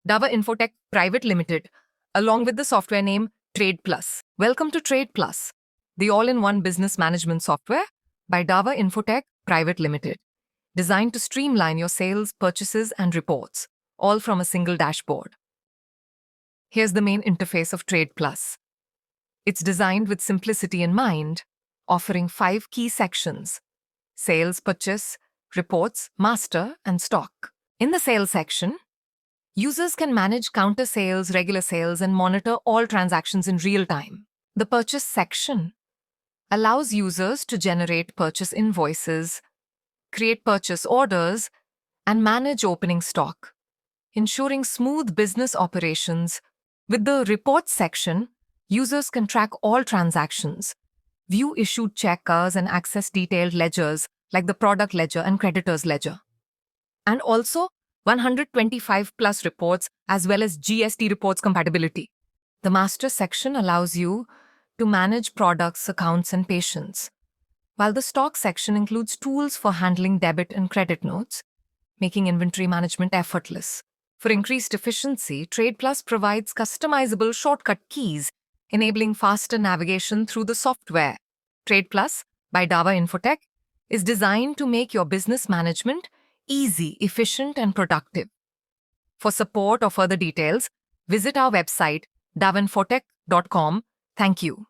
Dava Infotech Pvt Ltd, along with the software name TradePlus. Welcome to TradePlus, the all-in-one business management software by Dava Infotech Pvt Ltd, designed to streamline your sales, purchases, and reports, all from a single dashboard. Here's the main interface of TradePlus. It's designed with simplicity in mind, offering 5 key sections: sales, purchase, reports, master, and stock. In the sales section, users can manage counter sales, regular sales, and monitor all transactions in real time. The purchase section allows users to generate purchase invoices, create purchase orders, and manage opening stock, ensuring smooth business operations. With the reports section, users can track all transactions, view issued cheques, and access detailed ledgers like the product ledger and creditors ledger. And also 125 plus reports as well as GST reports compatibility. The master section allows you to manage products, accounts, and patients, while the stock section includes tools for handling debit and credit notes, making inventory management effortless. For increased efficiency, TradePlus provides customizable shortcut keys, enabling faster navigation through the software. TradePlus by Dava Infotech is designed to make your business management easy, efficient, and productive. For support or further details, visit our website davinfotech.com. Thank you.